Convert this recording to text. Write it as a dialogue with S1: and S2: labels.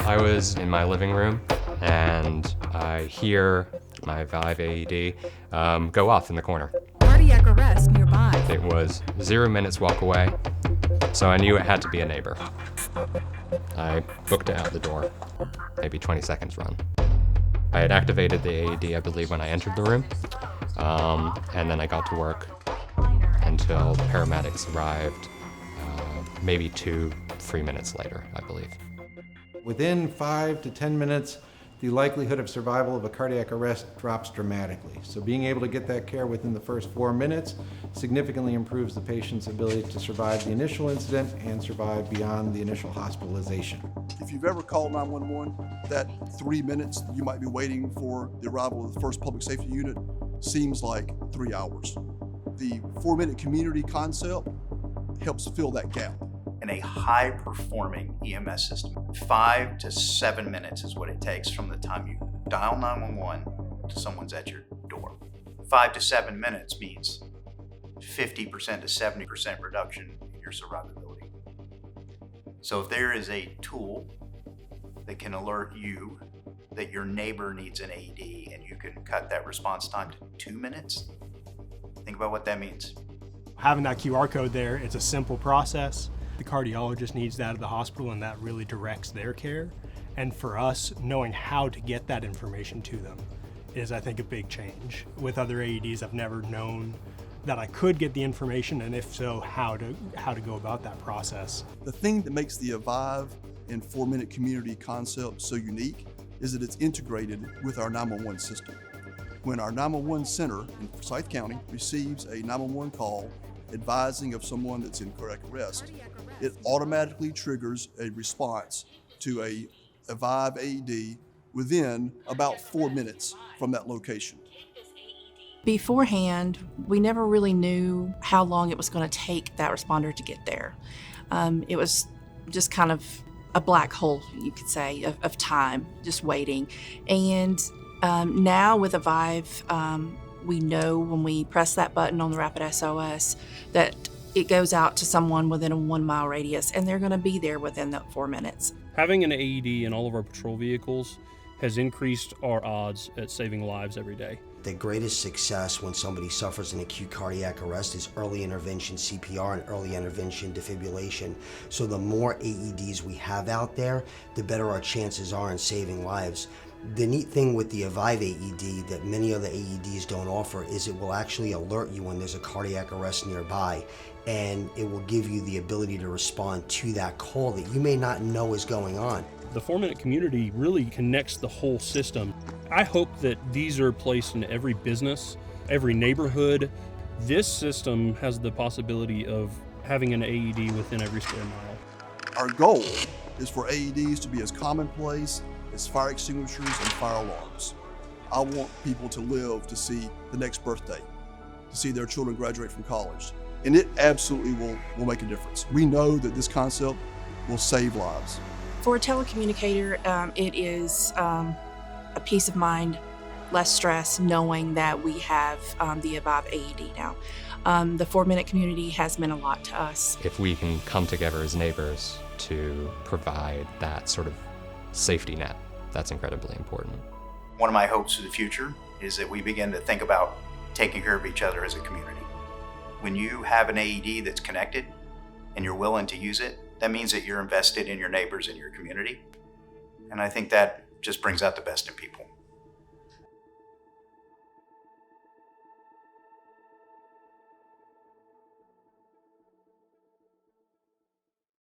S1: I was in my living room and I hear my Vive AED go off in the corner.
S2: Cardiac arrest nearby.
S1: It was 0 minutes walk away, so I knew it had to be a neighbor. I booked it out the door, maybe 20 seconds run. I had activated the AED, I believe, when I entered the room, and then I got to work until paramedics arrived, maybe 2-3 minutes later, I believe.
S3: Within 5 to 10 minutes, the likelihood of survival of a cardiac arrest drops dramatically. So being able to get that care within the first 4 minutes significantly improves the patient's ability to survive the initial incident and survive beyond the initial hospitalization.
S4: If you've ever called 911, that 3 minutes you might be waiting for the arrival of the first public safety unit seems like 3 hours. The 4-minute community concept helps fill that gap.
S5: In a high-performing EMS system, 5 to 7 minutes is what it takes from the time you dial 911 to someone's at your door. 5 to 7 minutes means 50% to 70% reduction in your survivability. So if there is a tool that can alert you that your neighbor needs an AED and you can cut that response time to 2 minutes, think about what that means.
S6: Having that QR code there, it's a simple process. The cardiologist needs that at the hospital, and that really directs their care. And for us, knowing how to get that information to them is, I think, a big change. With other AEDs, I've never known that I could get the information, and if so, how to go about that process.
S4: The thing that makes the Vive and 4-minute community concept so unique is that it's integrated with our 911 system. When our 911 center in Forsyth County receives a 911 call advising of someone that's in cardiac arrest, it automatically triggers a response to a Vive AED within about 4 minutes from that location.
S7: Beforehand, we never really knew how long it was going to take that responder to get there. It was just kind of a black hole, you could say, of time, just waiting. And now with a Vive, we know when we press that button on the Rapid SOS that it goes out to someone within a 1 mile radius, and they're going to be there within that 4 minutes.
S8: Having an AED in all of our patrol vehicles has increased our odds at saving lives every day.
S9: The greatest success when somebody suffers an acute cardiac arrest is early intervention CPR and early intervention defibrillation. So the more AEDs we have out there, the better our chances are in saving lives. The neat thing with the Vive AED that many other AEDs don't offer is it will actually alert you when there's a cardiac arrest nearby, and it will give you the ability to respond to that call that you may not know is going on.
S8: The 4-minute community really connects the whole system. I hope that these are placed in every business, every neighborhood. This system has the possibility of having an AED within every square mile.
S4: Our goal is for AEDs to be as commonplace as fire extinguishers and fire alarms. I want people to live to see the next birthday, to see their children graduate from college. And it absolutely will make a difference. We know that this concept will save lives.
S7: For a telecommunicator, it is a peace of mind, less stress, knowing that we have the Vive AED now. The 4-minute community has meant a lot to us.
S1: If we can come together as neighbors to provide that sort of safety net, that's incredibly important.
S5: One of my hopes for the future is that we begin to think about taking care of each other as a community. When you have an AED that's connected and you're willing to use it, that means that you're invested in your neighbors and your community. And I think that just brings out the best in people.